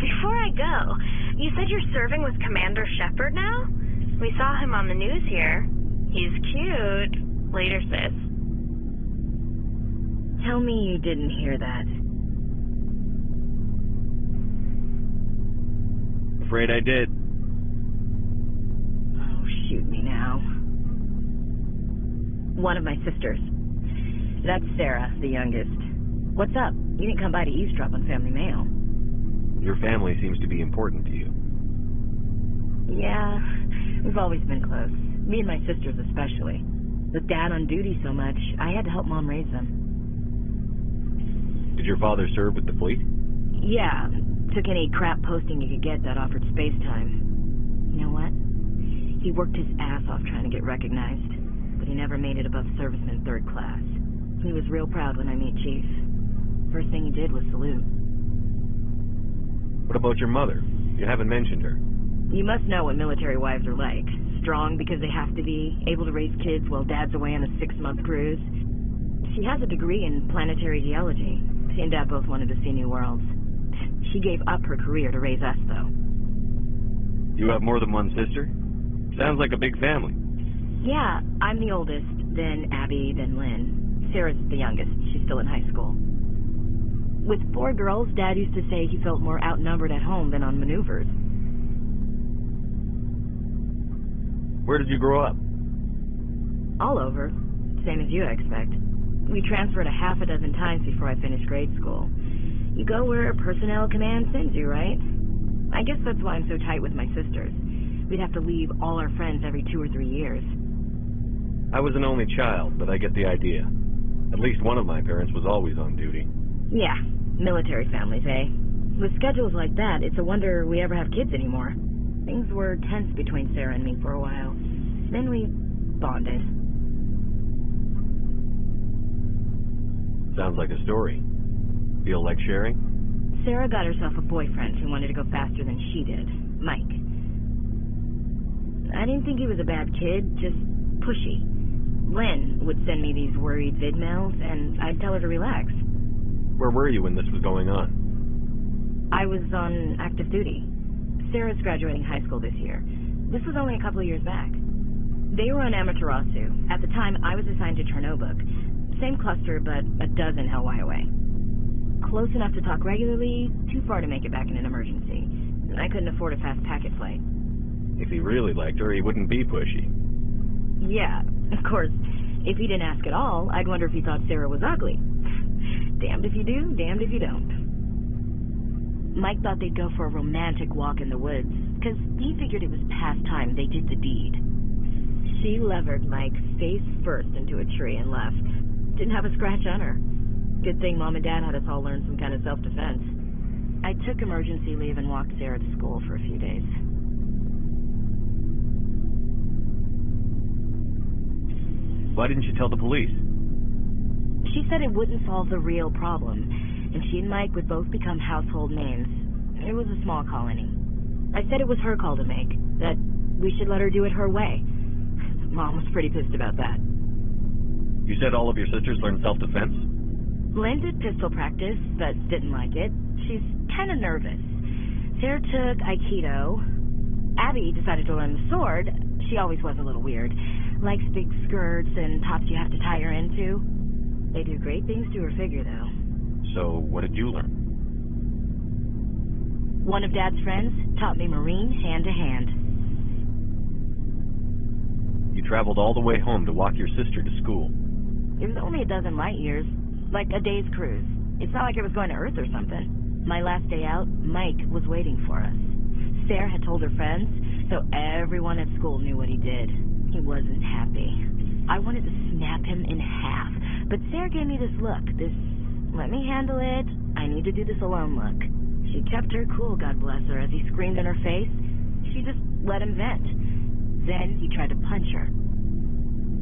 Before I go, you said you're serving with Commander Shepard now? We saw him on the news here. He's cute. Later, sis. Tell me you didn't hear that. Afraid I did. Oh, shoot me now. One of my sisters. That's Sarah, the youngest. What's up? You didn't come by to eavesdrop on Family Mail. Your family seems to be important to you. Yeah, we've always been close. Me and my sisters especially. With Dad on duty so much, I had to help Mom raise them. Did your father serve with the fleet? Yeah, took any crap posting you could get that offered space time. You know what? He worked his ass off trying to get recognized, but he never made it above serviceman 3rd class. He was real proud when I met Chief. First thing he did was salute. What about your mother? You haven't mentioned her. You must know what military wives are like. Strong because they have to be, able to raise kids while Dad's away on a 6-month cruise. She has a degree in planetary geology. She and Dad both wanted to see new worlds. She gave up her career to raise us, though. You have more than one sister? Sounds like a big family. Yeah, I'm the oldest, then Abby, then Lynn. Sarah's the youngest. She's still in high school. With 4 girls, Dad used to say he felt more outnumbered at home than on maneuvers. Where did you grow up? All over. Same as you, I expect. We transferred a half a dozen times before I finished grade school. You go where personnel command sends you, right? I guess that's why I'm so tight with my sisters. We'd have to leave all our friends every 2 or 3 years. I was an only child, but I get the idea. At least one of my parents was always on duty. Yeah, military families, eh? With schedules like that, it's a wonder we ever have kids anymore. Things were tense between Sarah and me for a while. Then we bonded. Sounds like a story. Feel like sharing? Sarah got herself a boyfriend who wanted to go faster than she did, Mike. I didn't think he was a bad kid, just pushy. Lynn would send me these worried vid mails, and I'd tell her to relax. Where were you when this was going on? I was on active duty. Sarah's graduating high school this year. This was only a couple of years back. They were on Amaterasu. At the time, I was assigned to Chernobog. Same cluster, but a dozen Hellwire away. Close enough to talk regularly, too far to make it back in an emergency. I couldn't afford a fast packet flight. If he really liked her, he wouldn't be pushy. Yeah, of course. If he didn't ask at all, I'd wonder if he thought Sarah was ugly. Damned if you do, damned if you don't. Mike thought they'd go for a romantic walk in the woods, because he figured it was past time they did the deed. She levered Mike face first into a tree and left. Didn't have a scratch on her. Good thing Mom and Dad had us all learn some kind of self-defense. I took emergency leave and walked Sarah to school for a few days. Why didn't you tell the police? She said it wouldn't solve the real problem, and she and Mike would both become household names. It was a small colony. I said it was her call to make, that we should let her do it her way. Mom was pretty pissed about that. You said all of your sisters learned self-defense? Lynn did pistol practice, but didn't like it. She's kind of nervous. Sarah took Aikido. Abby decided to learn the sword. She always was a little weird. Likes big skirts and tops you have to tie her into. They do great things to her figure, though. So, what did you learn? One of Dad's friends taught me Marine hand-to-hand. You traveled all the way home to walk your sister to school. It was only a dozen light years, like a day's cruise. It's not like it was going to Earth or something. My last day out, Mike was waiting for us. Sarah had told her friends, so everyone at school knew what he did. He wasn't happy. I wanted to snap him in half, but Sarah gave me this look, this let me handle it, I need to do this alone look. She kept her cool, God bless her, as he screamed in her face. She just let him vent. Then he tried to punch her.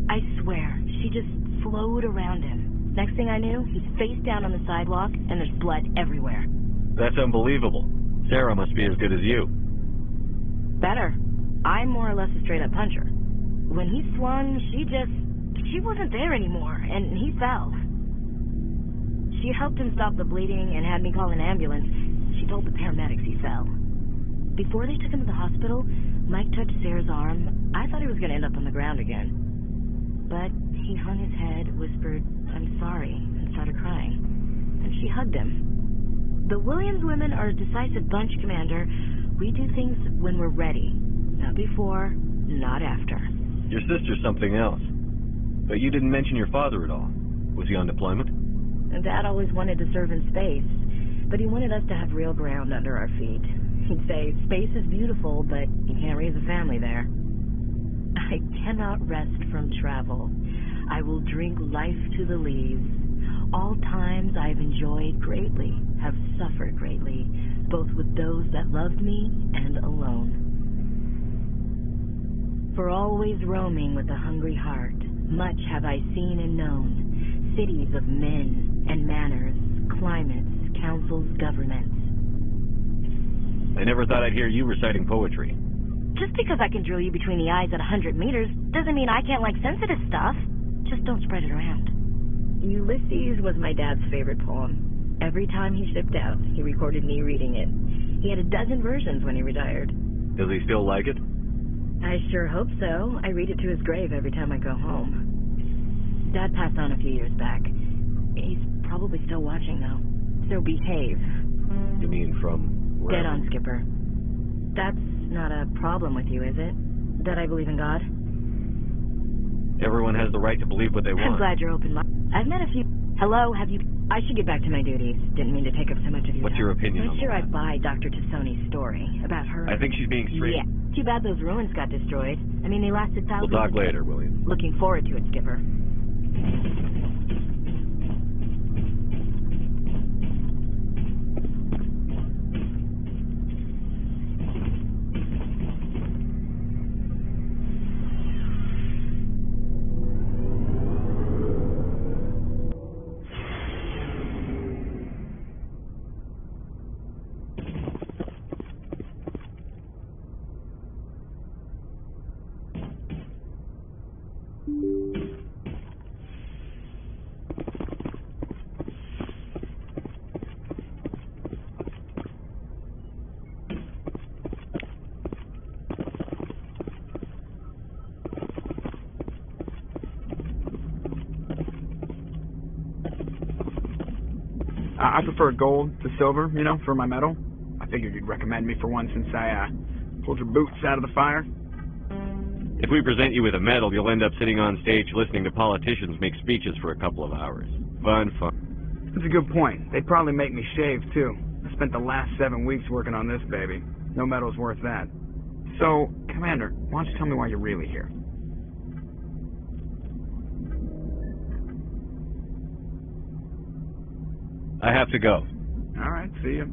I swear, she just flowed around him. Next thing I knew, he's face down on the sidewalk, and there's blood everywhere. That's unbelievable. Sarah must be as good as you. Better. I'm more or less a straight-up puncher. When he swung, she wasn't there anymore, and he fell. She helped him stop the bleeding and had me call an ambulance. She told the paramedics he fell. Before they took him to the hospital, Mike touched Sarah's arm. I thought he was going to end up on the ground again. But he hung his head, whispered, "I'm sorry," and started crying. And she hugged him. The Williams women are a decisive bunch, Commander. We do things when we're ready. Not before, not after. Your sister's something else. But you didn't mention your father at all. Was he on deployment? And Dad always wanted to serve in space, but he wanted us to have real ground under our feet. He'd say, "Space is beautiful, but you can't raise a family there." I cannot rest from travel. I will drink life to the leaves. All times I've enjoyed greatly, have suffered greatly, both with those that loved me and alone. For always roaming with a hungry heart, much have I seen and known, cities of men and manners, climates, councils, governments. I never thought I'd hear you reciting poetry. Just because I can drill you between the eyes at 100 meters doesn't mean I can't like sensitive stuff. Just don't spread it around. Ulysses was my dad's favorite poem. Every time he shipped out, he recorded me reading it. He had a dozen versions when he retired. Does he still like it? I sure hope so. I read it to his grave every time I go home. Dad passed on a few years back. He's probably still watching, though. So behave. You mean from where? Dead on, Skipper. That's not a problem with you, is it? That I believe in God? Everyone has the right to believe what they want. I'm glad you're open-minded. I've met a few... Hello, have you... I should get back to my duties. Didn't mean to take up so much of your What's time. your opinion on I'm sure that? I'd buy Dr. Tassoni's story about her... I think she's being straight. Yeah. Too bad those ruins got destroyed. I mean, they lasted thousands We'll talk of later, William. Looking forward to it, Skipper. I prefer gold to silver, for my medal. I figured you'd recommend me for one since I pulled your boots out of the fire. If we present you with a medal, you'll end up sitting on stage listening to politicians make speeches for a couple of hours. Fun. That's a good point. They'd probably make me shave, too. I spent the last 7 weeks working on this baby. No medal's worth that. So, Commander, why don't you tell me why you're really here? I have to go. All right, see you.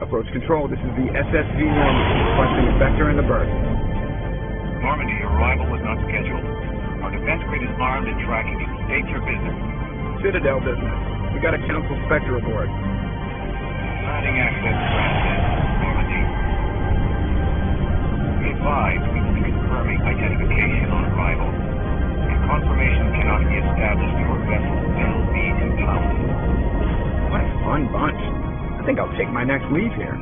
Approach control, this is the SSV Normandy, requesting a vector in the berth. Normandy, your arrival was not scheduled. Our defense grid is armed and tracking you. State your business. Citadel business. We got a Council Spectre aboard. Granting access granted. Normandy. Be advised, we will be confirming identification on arrival. If confirmation cannot be established, your vessel will be impounded. What a fun bunch. I think I'll take my next leave here.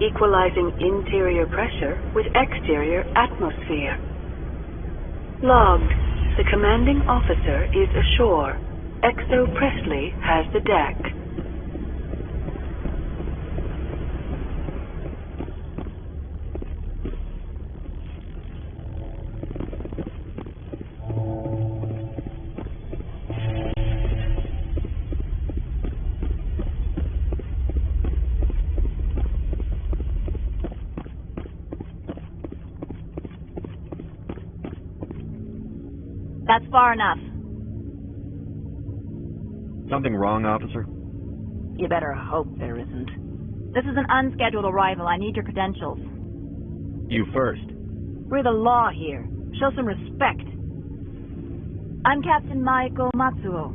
Equalizing interior pressure with exterior atmosphere. Logged. The commanding officer is ashore. XO Presley has the deck. That's far enough. Something wrong, officer? You better hope there isn't. This is an unscheduled arrival. I need your credentials. You first. We're the law here. Show some respect. I'm Captain Maiko Matsuo,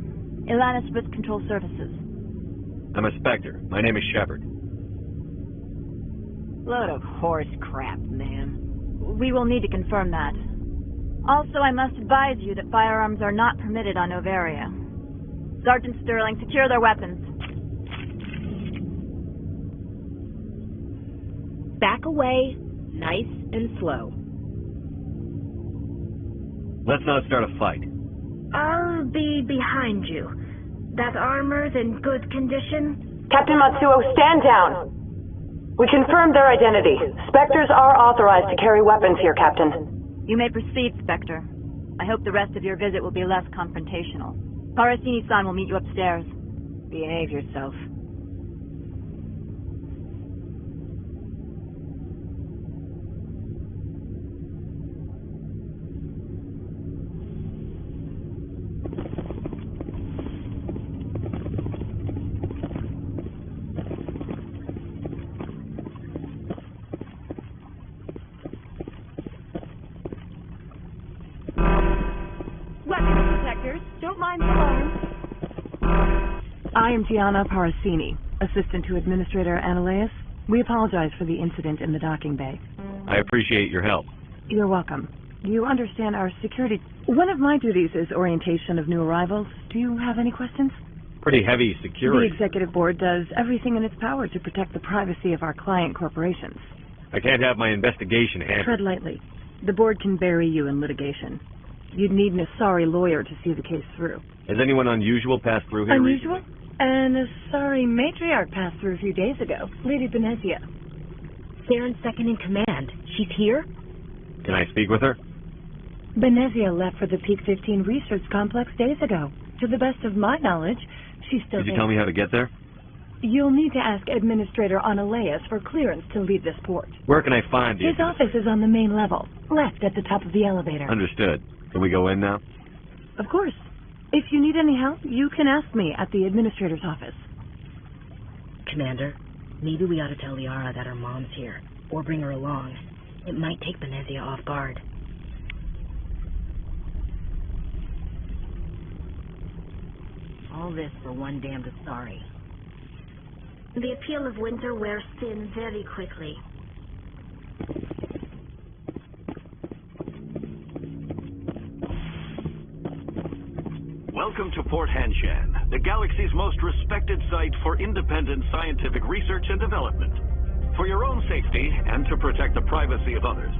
Atlantis Risk Control Services. I'm a Spectre. My name is Shepard. Load of horse crap, ma'am. We will need to confirm that. Also, I must advise you that firearms are not permitted on Novaria. Sergeant Sterling, secure their weapons. Back away, nice and slow. Let's not start a fight. I'll be behind you. That armor's in good condition? Captain Matsuo, stand down! We confirmed their identity. Spectres are authorized to carry weapons here, Captain. You may proceed, Spectre. I hope the rest of your visit will be less confrontational. Parasini-san will meet you upstairs. Behave yourself. Don't mind the alarm. I am Gianna Parasini, assistant to Administrator Analeas. We apologize for the incident in the docking bay. I appreciate your help. You're welcome. You understand our security... One of my duties is orientation of new arrivals. Do you have any questions? Pretty heavy security. The Executive Board does everything in its power to protect the privacy of our client corporations. I can't have my investigation hampered. Tread lightly. The Board can bury you in litigation. You'd need an Asari lawyer to see the case through. Has anyone unusual passed through here Unusual? recently? An Asari matriarch passed through a few days ago. Lady Benezia. Saren's second in command. She's here? Can I speak with her? Benezia left for the Peak 15 research complex days ago. To the best of my knowledge, she's still Could you there. tell me how to get there? You'll need to ask Administrator Analeas for clearance to leave this port. Where can I find you? His office is on the main level, left at the top of the elevator. Understood. Can we go in now? Of course. If you need any help, you can ask me at the Administrator's office. Commander, maybe we ought to tell Liara that her mom's here, or bring her along. It might take Benezia off guard. All this for one damned Asari. The appeal of winter wears thin very quickly. Welcome to Port Hanshan, the galaxy's most respected site for independent scientific research and development. For your own safety and to protect the privacy of others,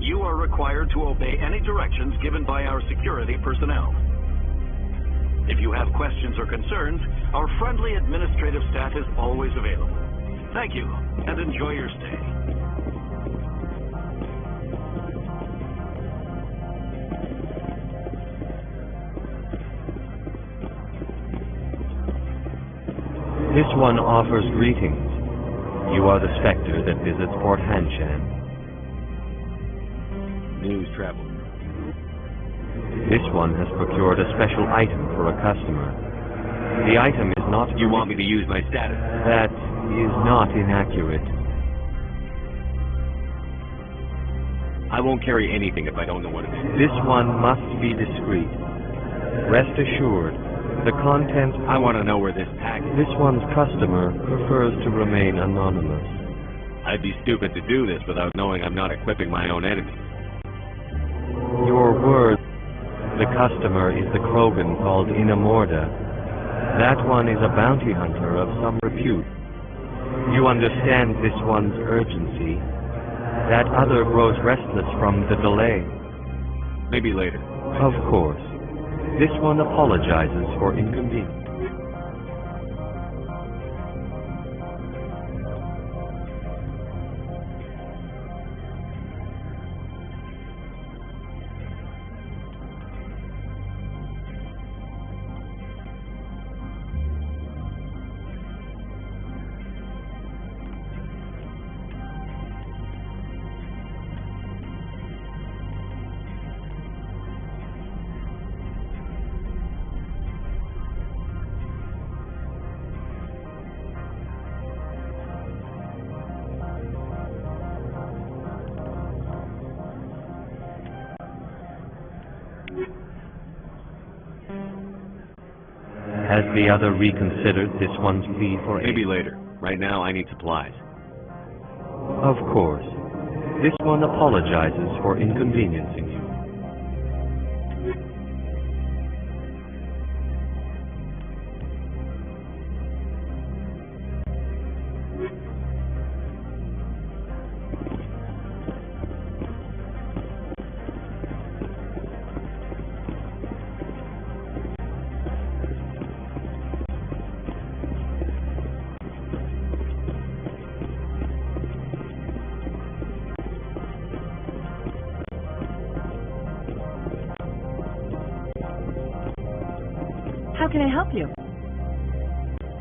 You are required to obey any directions given by our security personnel. If you have questions or concerns, our friendly administrative staff is always available. Thank you, and enjoy your stay. This one offers greetings. You are the Spectre that visits Port Hanshan. News travel. This one has procured a special item for a customer. The item is not... You want me to use my status? That is not inaccurate. I won't carry anything if I don't know what it is. This one must be discreet. Rest assured, the contents... I want to know where this pack is. This one's customer prefers to remain anonymous. I'd be stupid to do this without knowing I'm not equipping my own enemies. Your word. The customer is the Krogan called Inamorda. That one is a bounty hunter of some repute. You understand this one's urgency. That other grows restless from the delay. Maybe later. Of course. This one apologizes for inconvenience. Has the other reconsidered this one's plea for aid? Maybe later. Right now, I need supplies. Of course. This one apologizes for inconveniencing you. How can I help you?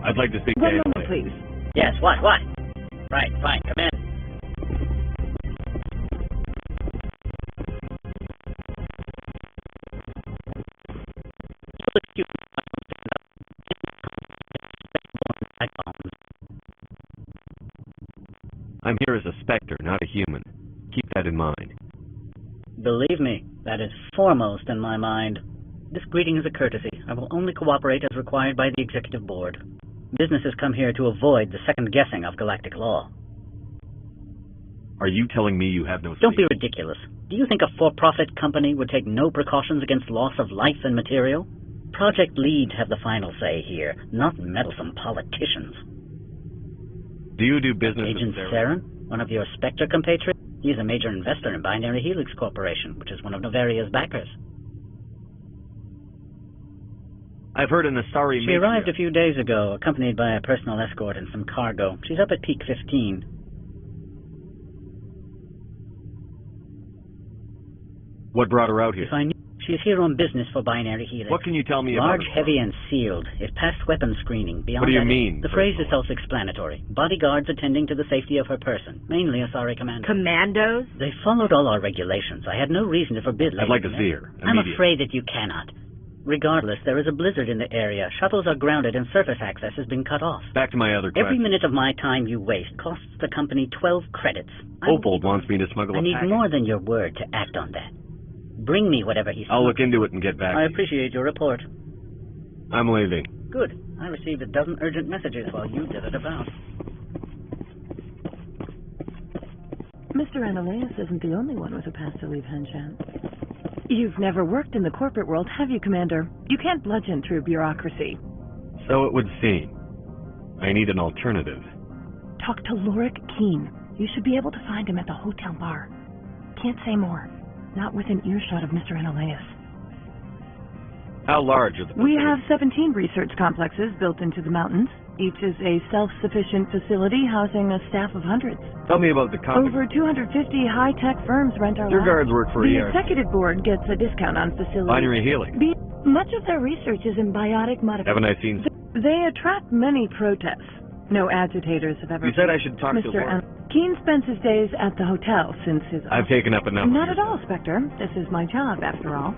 I'd like to speak to One Ed. moment, please. Yes, what? Right, fine, come in. I'm here as a Spectre, not a human. Keep that in mind. Believe me, that is foremost in my mind. This greeting is a courtesy. I will only cooperate as required by the Executive Board. Businesses come here to avoid the second guessing of galactic law. Are you telling me you have no Don't be sleep? ridiculous. Do you think a for-profit company would take no precautions against loss of life and material? Project leads have the final say here, not meddlesome politicians. Do you do business Agent with Saren, one of your Spectre compatriots, he's a major investor in Binary Helix Corporation, which is one of Novaria's backers. I've heard an Asari She arrived a few days ago, accompanied by a personal escort and some cargo. She's up at Peak 15. What brought her out here? If I knew, she's here on business for Binary Helix. What can you tell me Large, about her? heavy, and sealed. It passed weapons screening. Beyond What do you that, mean, The phrase is personal? self-explanatory. Bodyguards attending to the safety of her person, mainly Asari commandos. Commandos? They followed all our regulations. I had no reason to forbid I'd like to Lady see Commander. her. I'm immediately. afraid that you cannot. Regardless, there is a blizzard in the area. Shuttles are grounded and surface access has been cut off. Back to my other Every question. minute of my time you waste costs the company 12 credits. Opold wants me to smuggle I a need package. more than your word to act on that. Bring me whatever he I'll smuggles. look into it and get back I to you. appreciate your report. I'm leaving. Good. I received a dozen urgent messages while you did it about. Mr. Ananias isn't the only one with a pass to leave Hanshan. You've never worked in the corporate world, have you, Commander? You can't bludgeon through bureaucracy. So it would seem. I need an alternative. Talk to Lorik Keen. You should be able to find him at the hotel bar. can't say more. Not within earshot of Mr. Ananias. How large are the We facilities? have 17 research complexes built into the mountains. Each is a self-sufficient facility housing a staff of hundreds. Tell me about the company. Over 250 high-tech firms rent our Your labs. guards work for The ER. executive board gets a discount on facilities. Binary healing. Much of their research is in biotic modification. Haven't I seen... They attract many protests. No agitators have ever... You said I should talk to Mr. Lord. Keene spends his days at the hotel since his... I've taken up enough. Not at all, Spectre. This is my job, after all.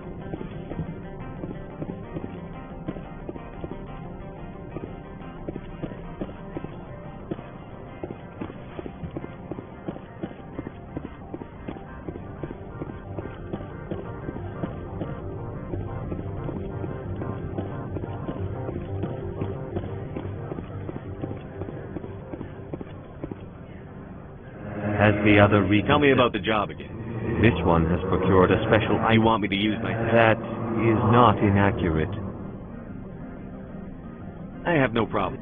As the other Tell me about the job again. This one has procured a special You want me to use my... that is not inaccurate. I have no problem.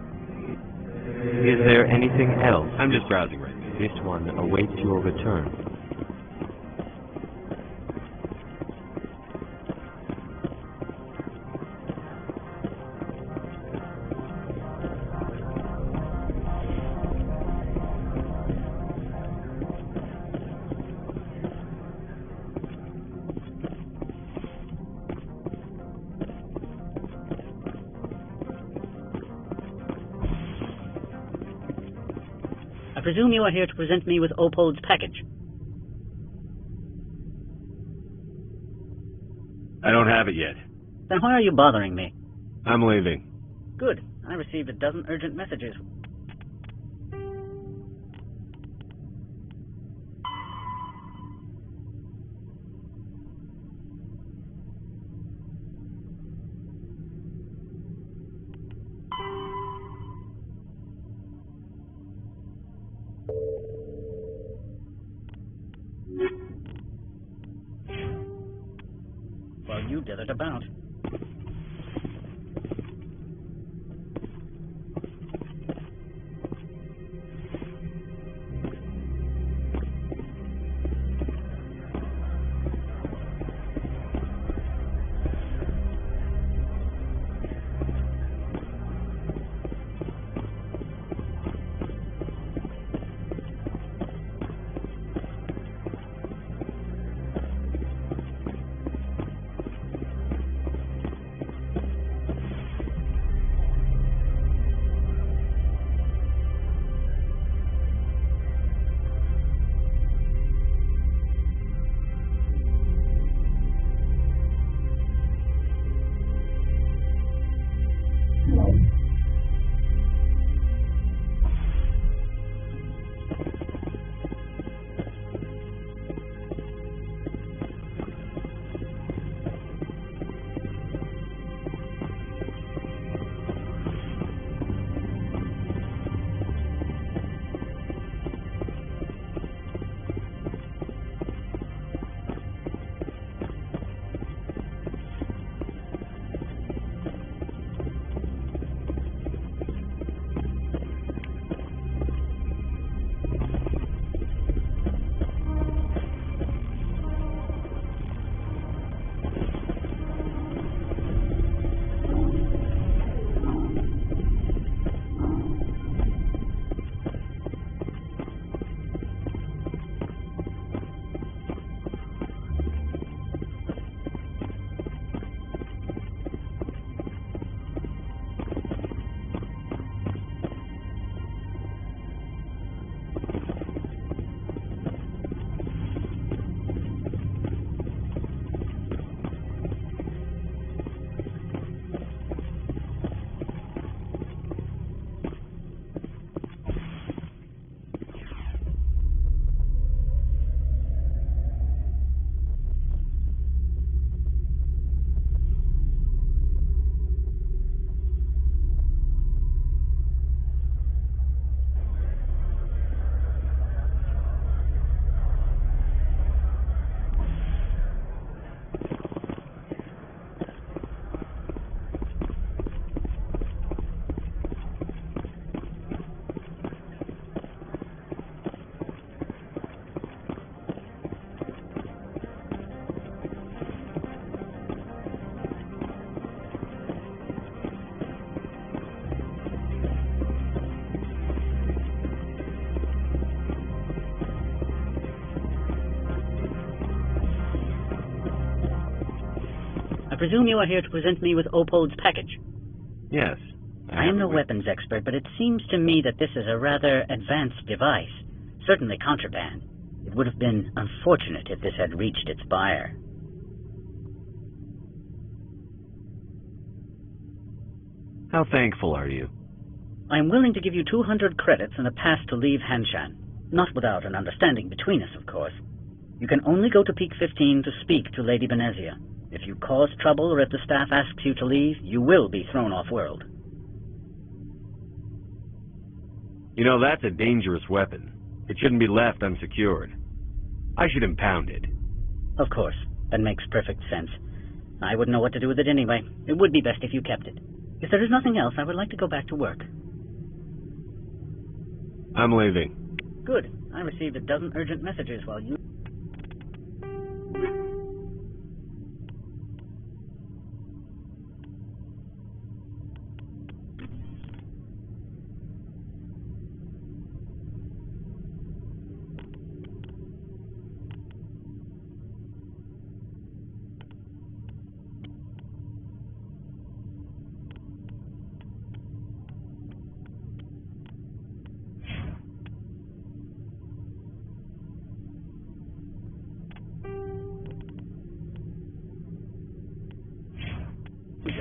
Is there anything else? I'm just browsing right now. This one awaits your return. I presume you are here to present me with Opold's package. I don't have it yet. Then why are you bothering me? I'm leaving. Good. I received a dozen urgent messages. Well, you did it about. presume you are here to present me with Opod's package. Yes. I am no have it. weapons expert, but it seems to me that this is a rather advanced device. Certainly contraband. It would have been unfortunate if this had reached its buyer. How thankful are you? I am willing to give you 200 credits and a pass to leave Hanshan. Not without an understanding between us, of course. You can only go to Peak 15 to speak to Lady Benezia. If you cause trouble or if the staff asks you to leave, you will be thrown off-world. You know, that's a dangerous weapon. It shouldn't be left unsecured. I should impound it. Of course. That makes perfect sense. I wouldn't know what to do with it anyway. It would be best if you kept it. If there is nothing else, I would like to go back to work. I'm leaving. Good. I received a dozen urgent messages while you...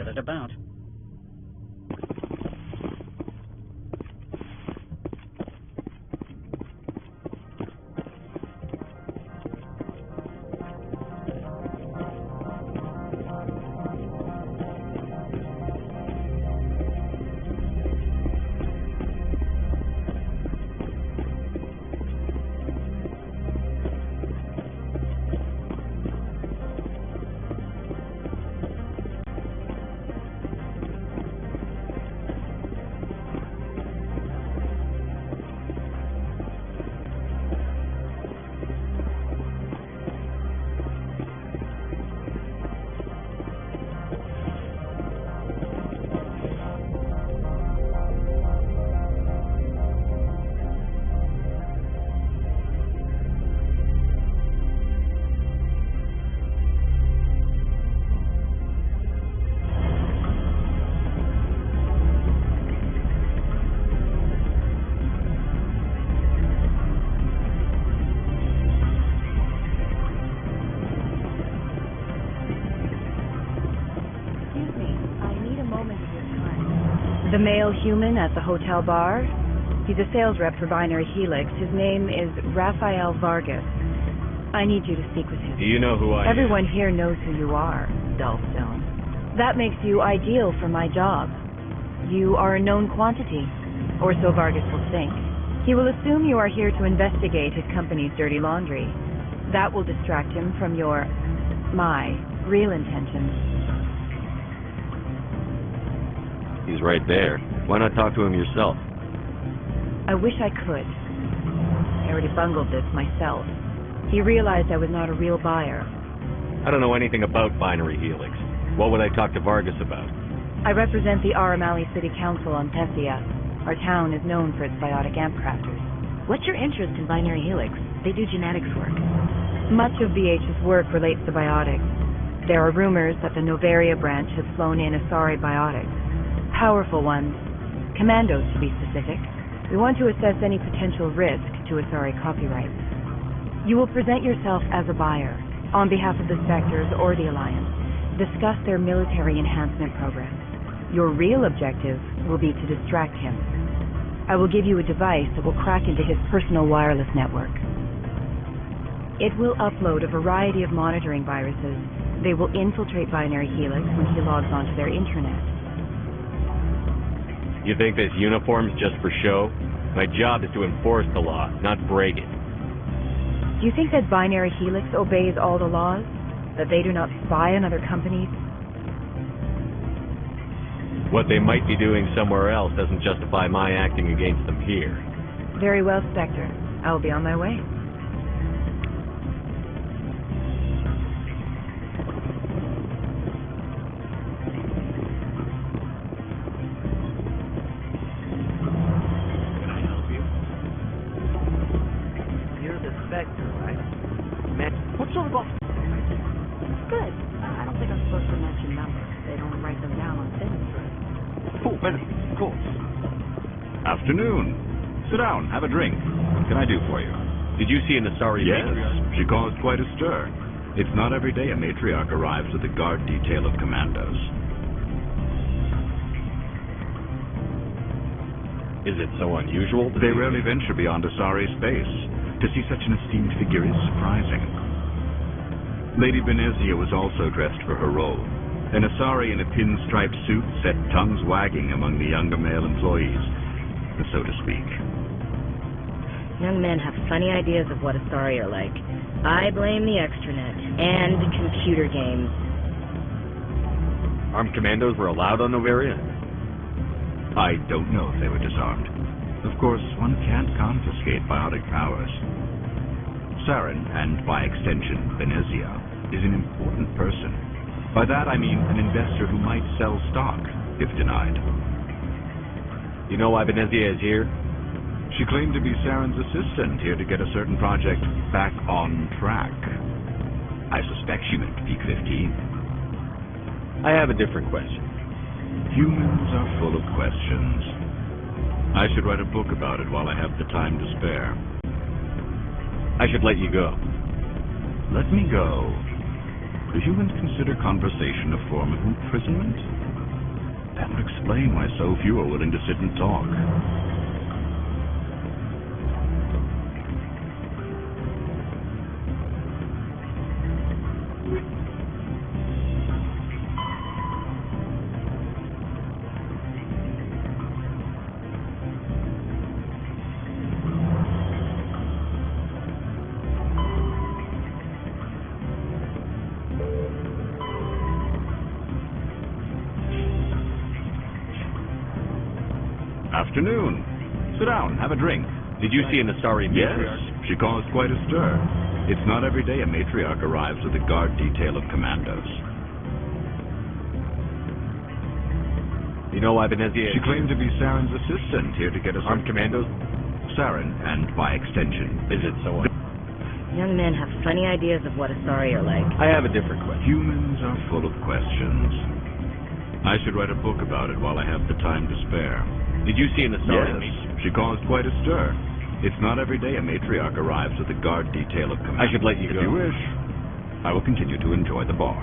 get it about. The male human at the hotel bar? He's a sales rep for Binary Helix. His name is Raphael Vargas. I need you to speak with him. Do you know who I am? Everyone here knows who you are, Dullstone. That makes you ideal for my job. You are a known quantity, or so Vargas will think. He will assume you are here to investigate his company's dirty laundry. That will distract him from my real intentions. He's right there. Why not talk to him yourself? I wish I could. I already bungled this myself. He realized I was not a real buyer. I don't know anything about Binary Helix. What would I talk to Vargas about? I represent the Aramali City Council on Tessia. Our town is known for its biotic amp crafters. What's your interest in Binary Helix? They do genetics work. Much of BH's work relates to biotics. There are rumors that the Novaria branch has flown in Asari biotics. Powerful ones. Commandos, to be specific. We want to assess any potential risk to Asari copyrights. You will present yourself as a buyer, on behalf of the Spectres or the Alliance. Discuss their military enhancement programs. Your real objective will be to distract him. I will give you a device that will crack into his personal wireless network. It will upload a variety of monitoring viruses. They will infiltrate Binary Helix when he logs onto their intranet. You think this uniform's just for show? My job is to enforce the law, not break it. Do you think that Binary Helix obeys all the laws? That they do not spy on other companies? What they might be doing somewhere else doesn't justify my acting against them here. Very well, Spectre. I will be on my way. What's all about? Good. I don't think I'm supposed to mention write them down on things first. Oh, but of course. Afternoon. Sit down, have a drink. What can I do for you? Did you see an Asari Yes, matriarch? she caused quite a stir. It's not every day a matriarch arrives with a guard detail of commandos. Is it so unusual? They rarely venture beyond Asari space. To see such an esteemed figure is surprising. Lady Benezia was also dressed for her role. An Asari in a pinstriped suit set tongues wagging among the younger male employees, so to speak. Young men have funny ideas of what Asari are like. I blame the extranet and computer games. Armed commandos were allowed on Novaria? I don't know if they were disarmed. Of course, one can't confiscate biotic powers. Saren, and by extension, Benezia, is an important person. By that I mean an investor who might sell stock, if denied. You know why Benezia is here? She claimed to be Saren's assistant, here to get a certain project back on track. I suspect she meant Peak 15. I have a different question. Humans are full of questions. I should write a book about it while I have the time to spare. I should let you go. Let me go. Do humans consider conversation a form of imprisonment? That would explain why so few are willing to sit and talk. Afternoon. Sit down, have a drink. Did you see an Asari matriarch? Yes, she caused quite a stir. It's not every day a matriarch arrives with a guard detail of commandos. You know why Benezia? She claimed to be Saren's assistant, here to get us armed commandos? Saren, and by extension. Is it so? Young men have funny ideas of what Asari are like. I have a different question. Humans are full of questions. I should write a book about it while I have the time to spare. Did you see an Asari? Yes, she caused quite a stir. It's not every day a matriarch arrives with a guard detail of command. I should let you go. If you wish, I will continue to enjoy the bar.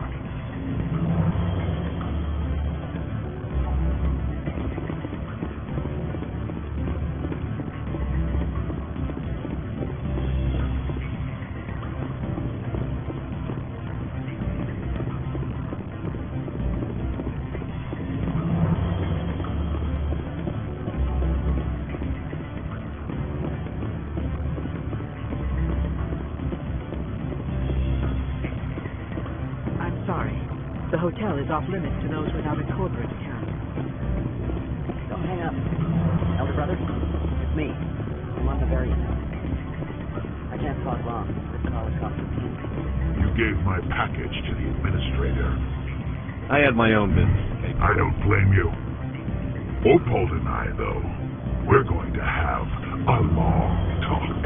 The hotel is off limits to those without a corporate account. Don't hang up. Elder brother, it's me. I'm on the variant now. I can't talk long. This call is confidential. You gave my package to the administrator. I had my own business. I don't blame you. Opold and I, though, we're going to have a long talk.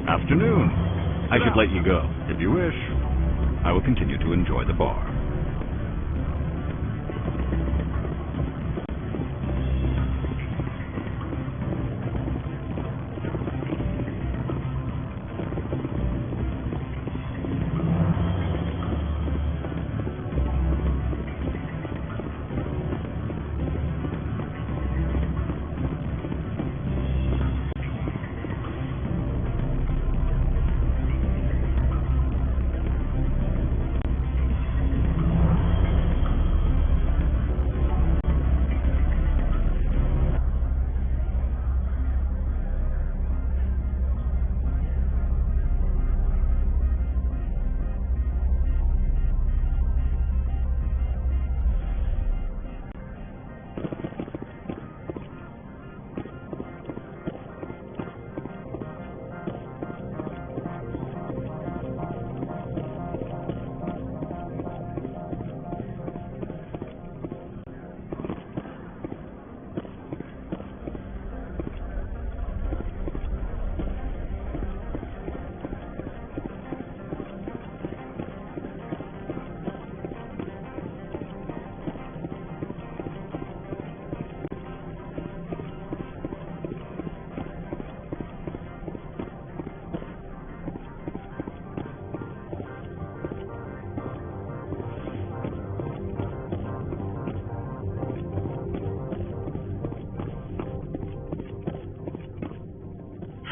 Afternoon. I should let you go. If you wish, I will continue to enjoy the bar.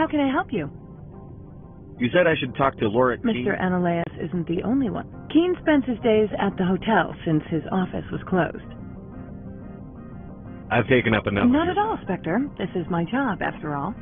How can I help you? You said I should talk to Laura Keene. Mr. Ananias isn't the only one. Keene spends his days at the hotel since his office was closed. I've taken up enough. Not at all, Spectre. This is my job, after all.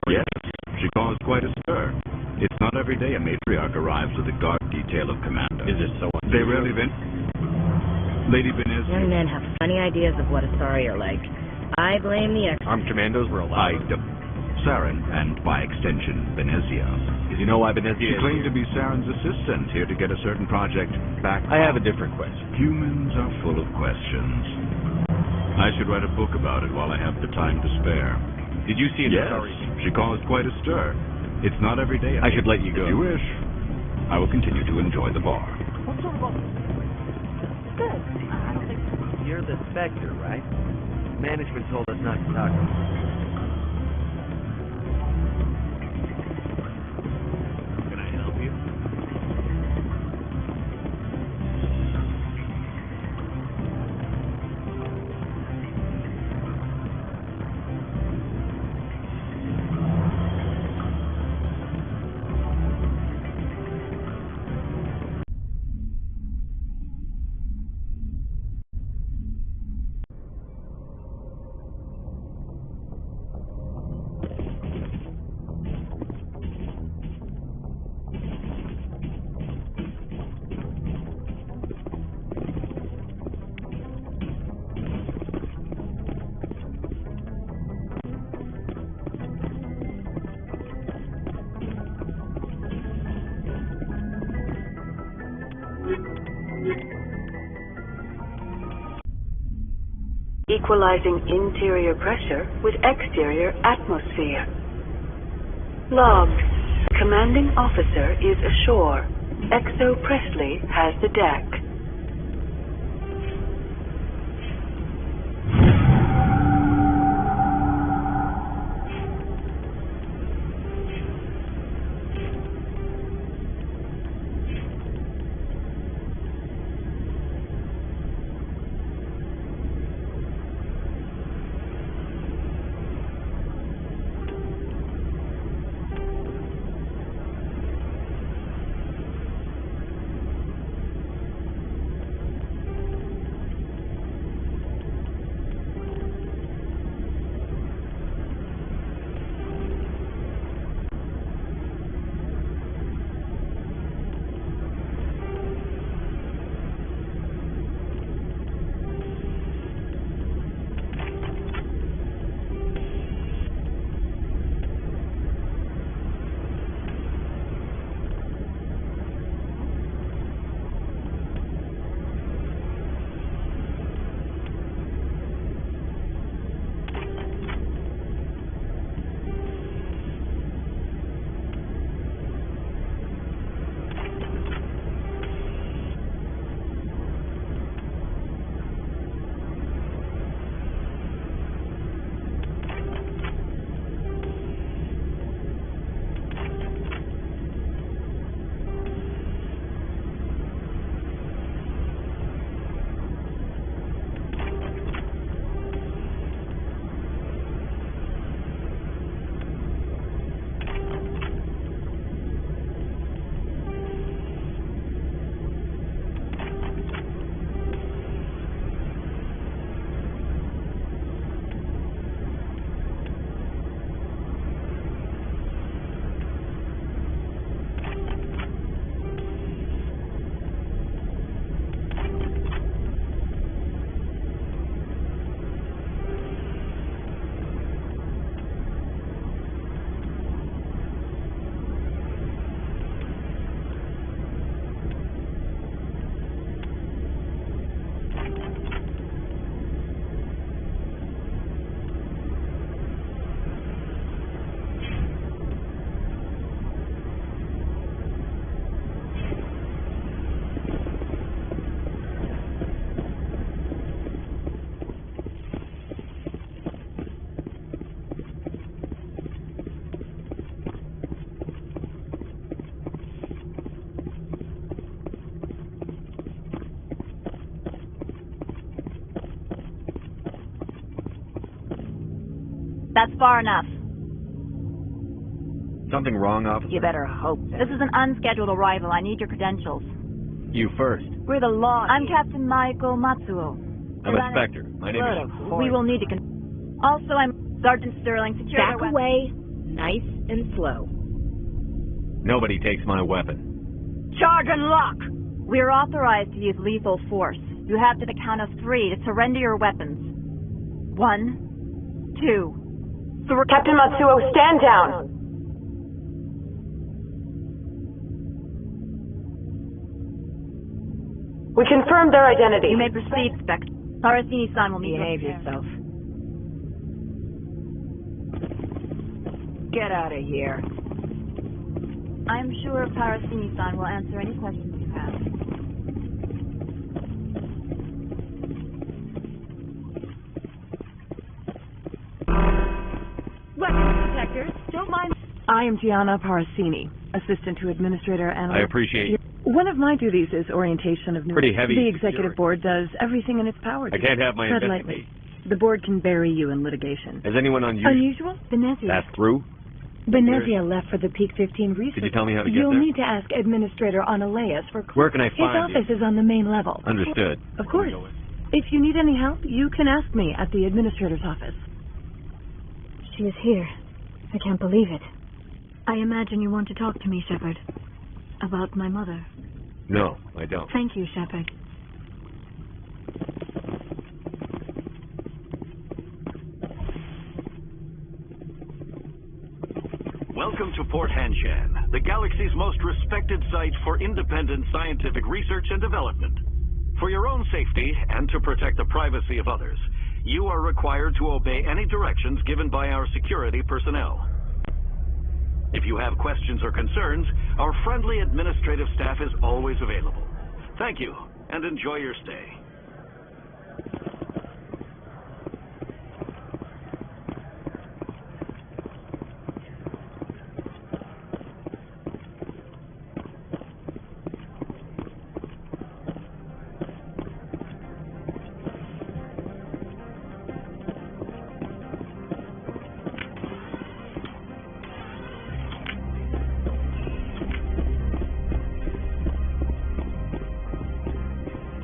Yes, she caused quite a stir. It's not every day a matriarch arrives with a guard detail of commanders. Is it so unusual? They rarely Lady Benez. Young men have funny ideas of what authority are like. I blame the Armed commandos were allowed. Saren, and by extension, Benezia. Do you know why Benezia She claimed to be Saren's assistant, here to get a certain project back. I have a different question. Humans are full of questions. I should write a book about it while I have the time to spare. Did you see an Yes, Atari? she caused quite a stir. It's not every day. I should let you go. If you wish. I will continue to enjoy the bar. Good. You're the Spectre, right? Management told us not to talk to you. Can I help you? Equalizing interior pressure with exterior atmosphere. Log. Commanding officer is ashore. Exo Presley has the deck. far enough. Something wrong, officer? You better hope. This is an unscheduled arrival. I need your credentials. You first. We're the law. I'm Captain Maiko Matsuo. I'm a Spectre. My name is... We will need to Also, I'm Sergeant Sterling. Secure Back their away, nice and slow. Nobody takes my weapon. Charge and lock! We're authorized to use lethal force. You have to the count of 3 to surrender your weapons. 1, 2, 3. Captain Matsuo, stand down! We confirmed their identity. You may proceed, Spectre. Parasini-san will meet Behave yourself. Get out of here. I'm sure Parasini-san will answer any questions you have. Weapons detectors, don't mind. I am Gianna Parasini, assistant to Administrator Analyst. I appreciate you. One of my duties is orientation of new. Pretty heavy. The executive board does everything in its power to. I can't have my tread investigation. lightly. The board can bury you in litigation. Has anyone unusual? Unusual? Venezia. That's through? Venezia left for the Peak 15 research. Could you tell me how to get You'll there? need to ask Administrator Analeas for. Where can I find His office is on the main level. Understood. Of course. If you need any help, you can ask me at the Administrator's office. She is here. I can't believe it. I imagine you want to talk to me, Shepard. About my mother. No, I don't. Thank you, Shepard. Welcome to Port Hanshan, the galaxy's most respected site for independent scientific research and development. For your own safety and to protect the privacy of others, you are required to obey any directions given by our security personnel. If you have questions or concerns, our friendly administrative staff is always available. Thank you, and enjoy your stay.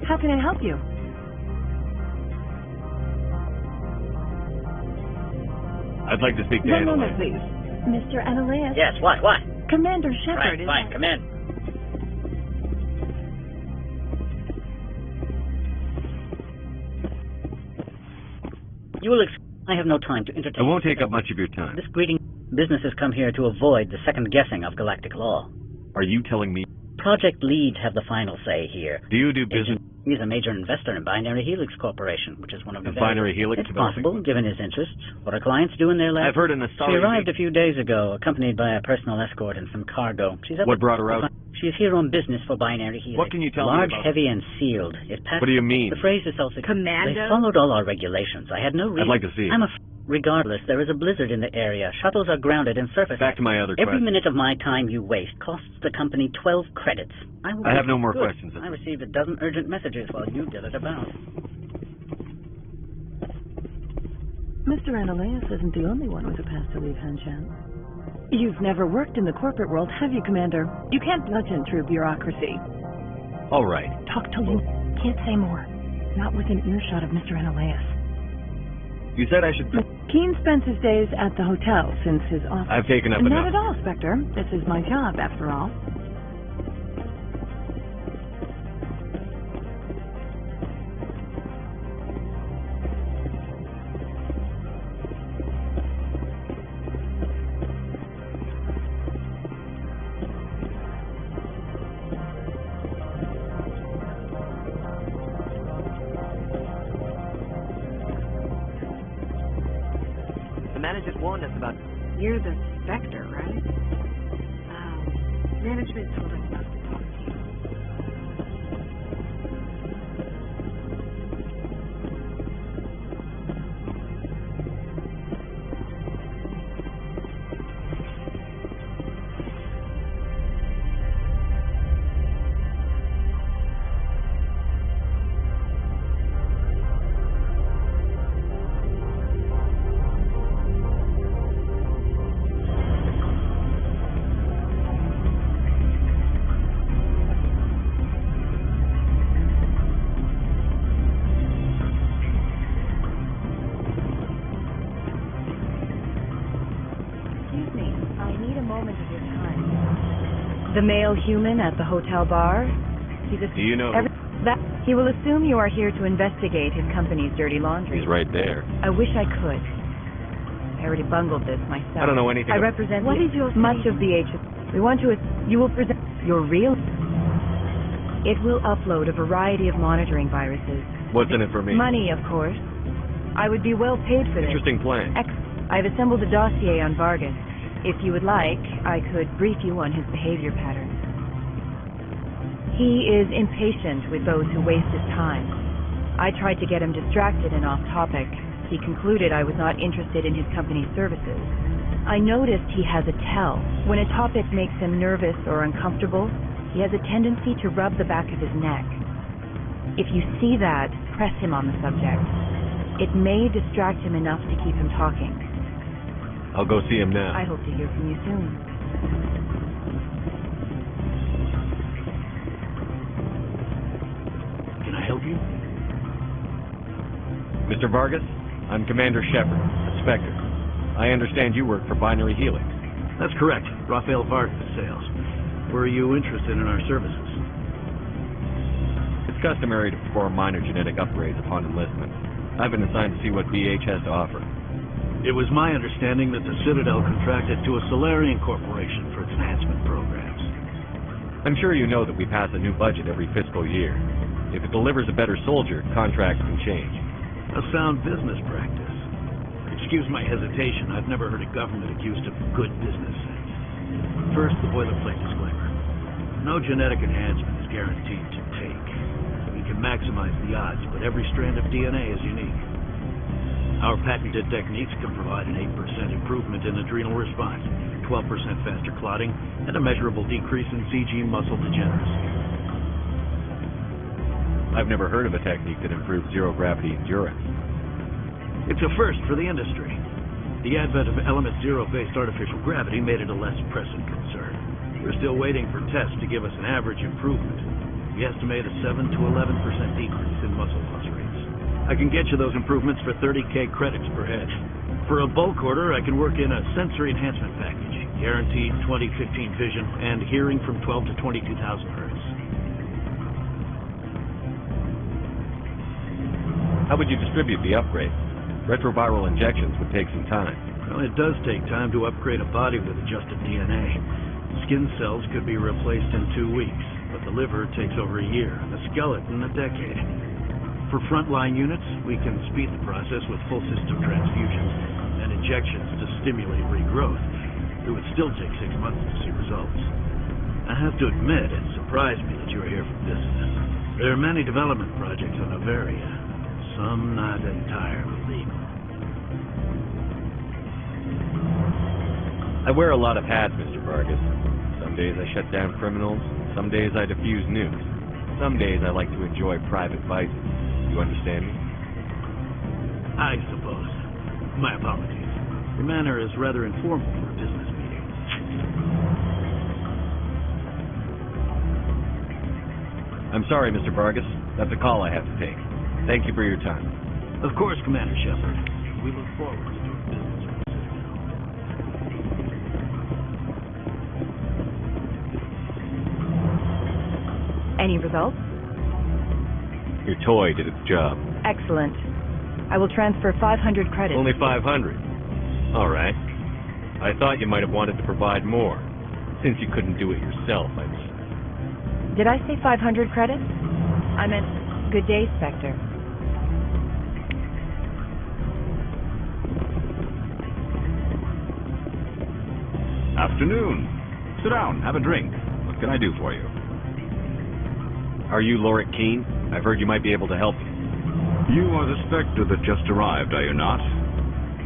How can I help you? I'd like to speak to One Annalise. moment, please. Mr. Analeas. Yes, what? Commander Shepard Right, is... fine, come in. You will I have no time to entertain. I won't take up much of your time. This greeting business has come here to avoid the second guessing of galactic law. Are you telling me? Project leads have the final say here. Do you do business? He's a major investor in Binary Helix Corporation, which is one of the... Binary Helix? It's possible, given his interests. What our clients do in their lab... I've heard an She arrived a few days ago, accompanied by a personal escort and some cargo. What brought her out? She is here on business for Binary Helix. What can you tell Large, me about? heavy, and sealed. It passed... What do you mean? The phrase is also... Commando? They followed all our regulations. I had no reason... I'd like to see it. Regardless, there is a blizzard in the area. Shuttles are grounded and surface... Back to my other Every question. minute of my time you waste costs the company 12 credits. I have no more questions. I received a dozen urgent messages while you did it about. Mr. Analeas isn't the only one with a past to leave Hanshan. You've never worked in the corporate world, have you, Commander? You can't bludgeon through bureaucracy. All right. Talk to Lou. Can't say more. Not within earshot of Mr. Analeas. You said I should... Keen spends his days at the hotel since his office... I've taken up Not enough. at all, Spectre. This is my job, after all. The managers warned us about... You're the Spectre, right? Management told us not to talk to you. The male human at the hotel bar? He's a... Do you know He will assume you are here to investigate his company's dirty laundry. He's right there. I wish I could. I already bungled this myself. I don't know anything. I represent What is your much of the We want to... You will present your real... It will upload a variety of monitoring viruses. What's in it for me? Money, of course. I would be well paid for this. Interesting plan. I've assembled a dossier on Vargas. If you would like, I could brief you on his behavior patterns. He is impatient with those who waste his time. I tried to get him distracted and off topic. He concluded I was not interested in his company's services. I noticed he has a tell. When a topic makes him nervous or uncomfortable, he has a tendency to rub the back of his neck. If you see that, press him on the subject. It may distract him enough to keep him talking. I'll go see him now. I hope to hear from you soon. Can I help you? Mr. Vargas, I'm Commander Shepard, a Spectre. I understand you work for Binary Helix. That's correct. Rafael Vargas Sales. Were you interested in our services? It's customary to perform minor genetic upgrades upon enlistment. I've been assigned to see what BH has to offer. It was my understanding that the Citadel contracted to a Solarian corporation for its enhancement programs. I'm sure you know that we pass a new budget every fiscal year. If it delivers a better soldier, contracts can change. A sound business practice. Excuse my hesitation, I've never heard a government accused of good business sense. First, the boilerplate disclaimer. No genetic enhancement is guaranteed to take. We can maximize the odds, but every strand of DNA is unique. Our patented techniques can provide an 8% improvement in adrenal response, 12% faster clotting, and a measurable decrease in CG muscle degeneracy. I've never heard of a technique that improves zero-gravity endurance. It's a first for the industry. The advent of element zero-based artificial gravity made it a less pressing concern. We're still waiting for tests to give us an average improvement. We estimate a 7 to 11% decrease in muscle loss rates. I can get you those improvements for 30K credits per head. For a bulk order, I can work in a sensory enhancement package, guaranteed 20/15 vision, and hearing from 12 to 22,000 hertz. How would you distribute the upgrade? Retroviral injections would take some time. Well, it does take time to upgrade a body with adjusted DNA. Skin cells could be replaced in 2 weeks, but the liver takes over a year, a skeleton a decade. For frontline units, we can speed the process with full system transfusions and injections to stimulate regrowth. It would still take 6 months to see results. I have to admit, it surprised me that you are here for business. There are many development projects on Avaria, some not entirely legal. I wear a lot of hats, Mr. Vargas. Some days I shut down criminals, some days I defuse nukes. Some days I like to enjoy private vices. You understand me? I suppose. My apologies. Your manner is rather informal for a business meeting. I'm sorry, Mr. Vargas. That's a call I have to take. Thank you for your time. Of course, Commander Shepard. We look forward to doing business with you. Any results? Your toy did its job. Excellent. I will transfer 500 credits. Only 500? All right. I thought you might have wanted to provide more, since you couldn't do it yourself, I mean. Did I say 500 credits? I meant good day, Spectre. Afternoon. Sit down, have a drink. What can I do for you? Are you Lorik Keene? I've heard you might be able to help me. You are the Spectre that just arrived, are you not?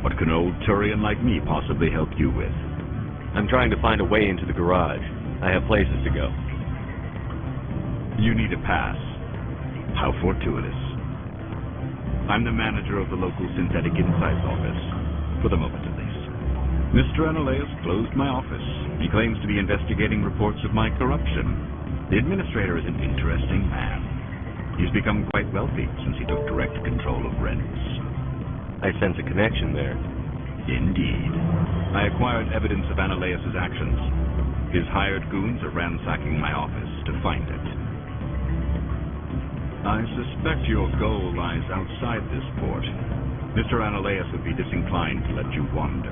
What can old Turian like me possibly help you with? I'm trying to find a way into the garage. I have places to go. You need a pass. How fortuitous. I'm the manager of the local Synthetic Insights office. For the moment, at least. Mr. Analaeus closed my office. He claims to be investigating reports of my corruption. The administrator is an interesting man. He's become quite wealthy since he took direct control of rents. I sense a connection there. Indeed. I acquired evidence of Analaeus' actions. His hired goons are ransacking my office to find it. I suspect your goal lies outside this port. Mr. Ananias would be disinclined to let you wander.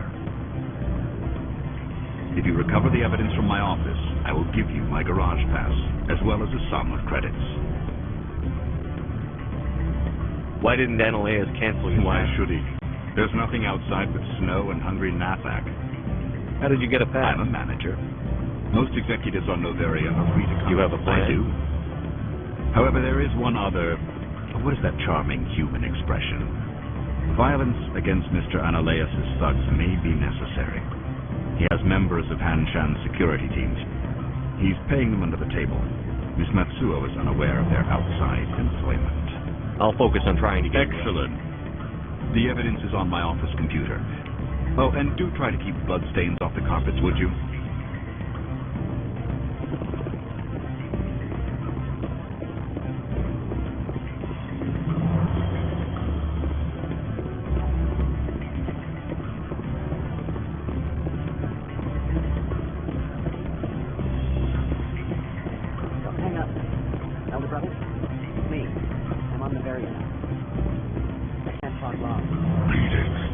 If you recover the evidence from my office, I will give you my garage pass, as well as a sum of credits. Why didn't Ananias cancel your Why pass? should he? There's nothing outside but snow and hungry Nathak. How did you get a pass? I'm a manager. Most executives on Noveria are free to come. You have a plan? I do. However, there is one other... What is that charming human expression? Violence against Mr. Ananias' thugs may be necessary. He has members of Hanshan's security teams. He's paying them under the table. Miss Matsuo is unaware of their outside employment. I'll focus on trying to get... Excellent. The evidence is on my office computer. Oh, and do try to keep bloodstains off the carpets, would you? Don't hang up. Elder brother? It's me. I'm on the very end. I can't talk long.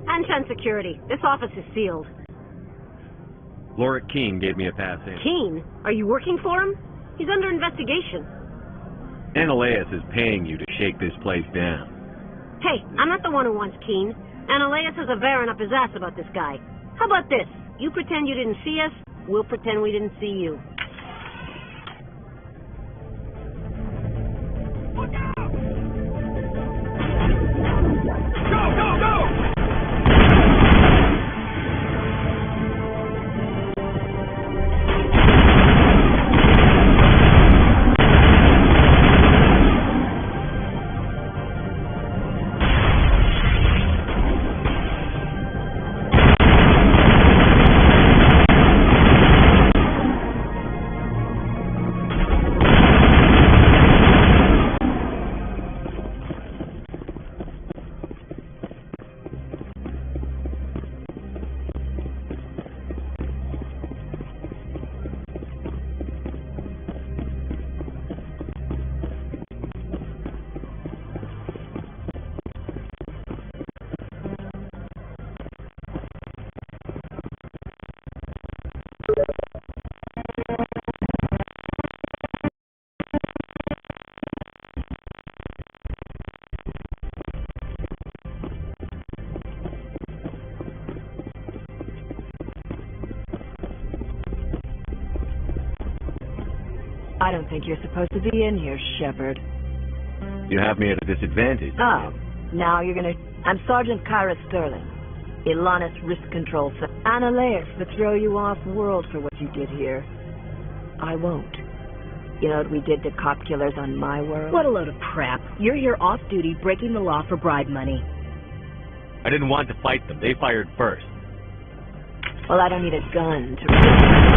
Hanshan Security. This office is sealed. Lorik Keene gave me a pass in. Keene? Are you working for him? He's under investigation. Ananias is paying you to shake this place down. Hey, I'm not the one who wants Keene. Ananias has a Varan up his ass about this guy. How about this? You pretend you didn't see us, we'll pretend we didn't see you. I don't think you're supposed to be in here, Shepard. You have me at a disadvantage. Oh, now you're gonna... I'm Sergeant Kyra Sterling. Ilanis Risk Control. Annaleus would throw you off-world for what you did here. I won't. You know what we did to cop killers on my world? What a load of crap. You're here off-duty, breaking the law for bribe money. I didn't want to fight them. They fired first. Well, I don't need a gun to...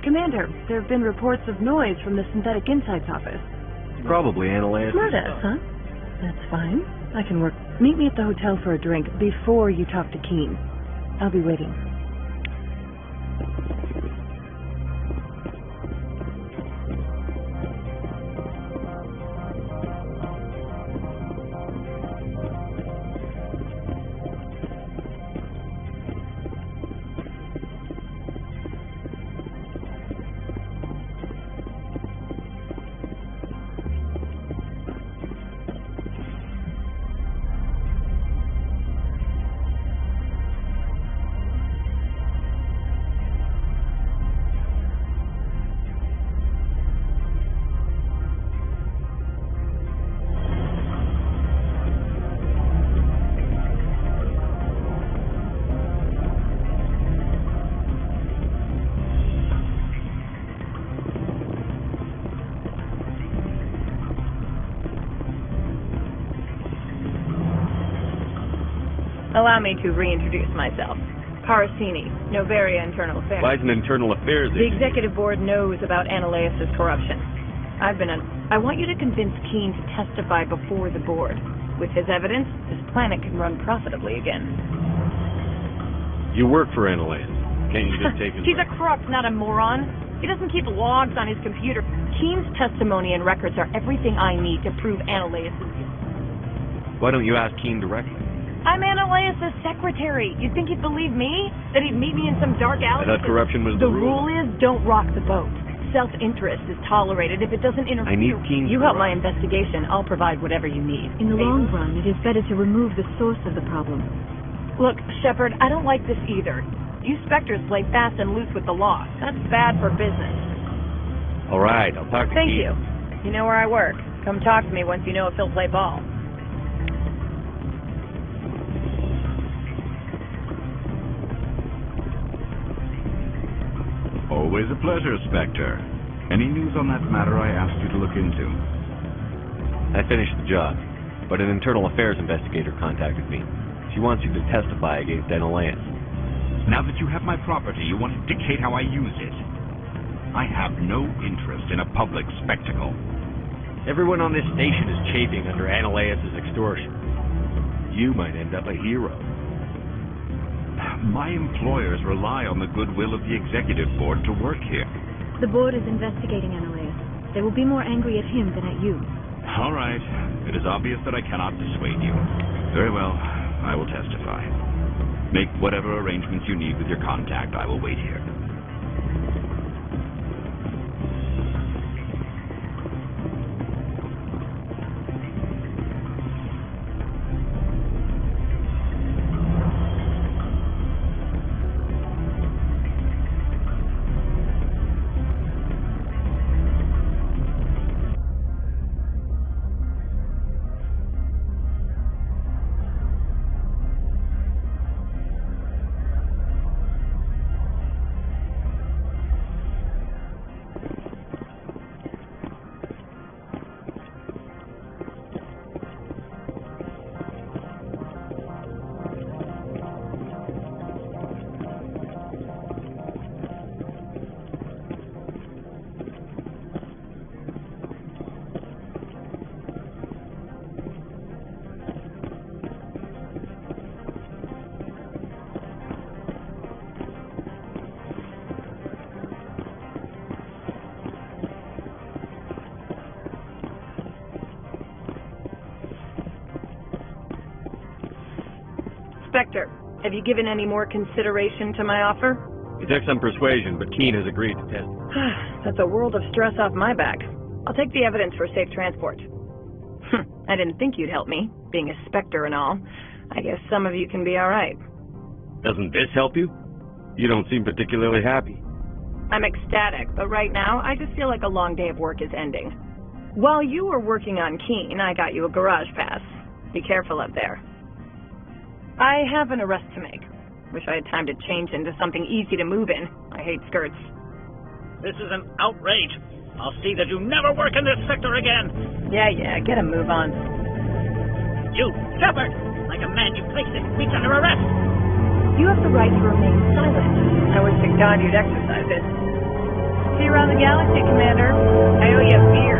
Commander, there have been reports of noise from the Synthetic Insights office. Probably Annaleis. Smartass, huh? That's fine. I can work. Meet me at the hotel for a drink before you talk to Keen. I'll be waiting. Allow me to reintroduce myself. Carasini, Novaria Internal Affairs. Why is an internal affairs The executive board knows about Annaleis' corruption. I want you to convince Keen to testify before the board. With his evidence, this planet can run profitably again. You work for Annaleis. Can't you just take his... He's a crook, not a moron. He doesn't keep logs on his computer. Keen's testimony and records are everything I need to prove Annaleis is guilty. Why don't you ask Keen directly? I'm Annaleis' secretary. You'd think he'd believe me? That he'd meet me in some dark alley? I thought corruption was the rule. The rule is don't rock the boat. Self-interest is tolerated if it doesn't interfere. I need Keen's... You help my investigation, I'll provide whatever you need. In the long run, it is better to remove the source of the problem. Look, Shepard, I don't like this either. You Spectres play fast and loose with the law. That's bad for business. All right, I'll talk to Thank Keen. you. You know where I work. Come talk to me once you know if he'll play ball. Always a pleasure, Spectre. Any news on that matter I asked you to look into? I finished the job, but an internal affairs investigator contacted me. She wants you to testify against Enelaus. Now that you have my property, you want to dictate how I use it. I have no interest in a public spectacle. Everyone on this station is chafing under Enelaus' extortion. You might end up a hero. My employers rely on the goodwill of the executive board to work here. The board is investigating Enelaus. They will be more angry at him than at you. All right. It is obvious that I cannot dissuade you. Very well. I will testify. Make whatever arrangements you need with your contact. I will wait here. Inspector, have you given any more consideration to my offer? It took some persuasion, but Keene has agreed to test. That's a world of stress off my back. I'll take the evidence for safe transport. I didn't think you'd help me, being a specter and all. I guess some of you can be alright. Doesn't this help you? You don't seem particularly happy. I'm ecstatic, but right now, I just feel like a long day of work is ending. While you were working on Keene, I got you a garage pass. Be careful up there. I have an arrest to make. Wish I had time to change into something easy to move in. I hate skirts. This is an outrage. I'll see that you never work in this sector again. Yeah, get a move on. You, Shepard! Like a man you placed in weeks under arrest. You have the right to remain silent. I wish to God you'd exercise it. See you around the galaxy, Commander. I owe you a beer.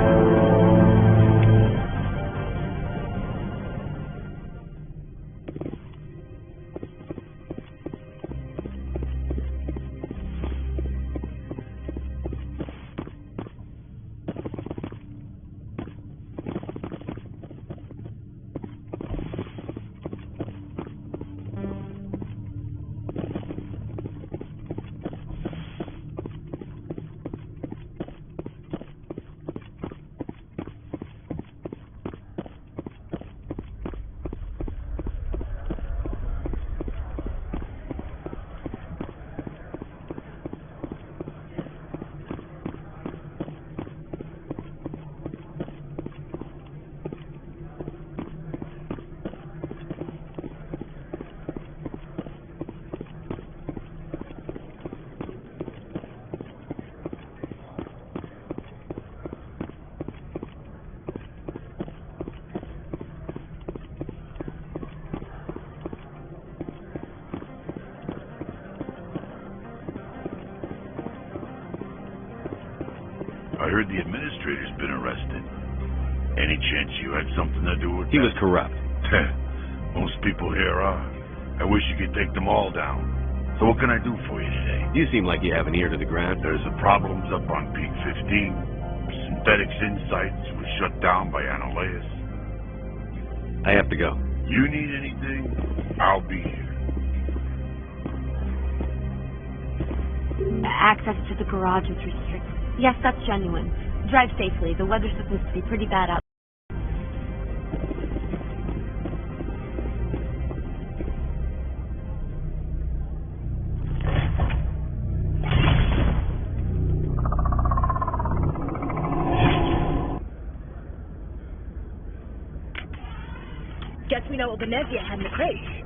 I heard the administrator's been arrested. Any chance you had something to do with that? He was corrupt. Most people here are. I wish you could take them all down. So what can I do for you today? You seem like you have an ear to the ground. There's the problems up on Peak 15. Synthetics Insights was shut down by Enelaus. I have to go. You need anything? I'll be here. Access to the garage is restricted. Yes, that's genuine. Drive safely. The weather's supposed to be pretty bad out. Guess we know what Venezia had in the crate.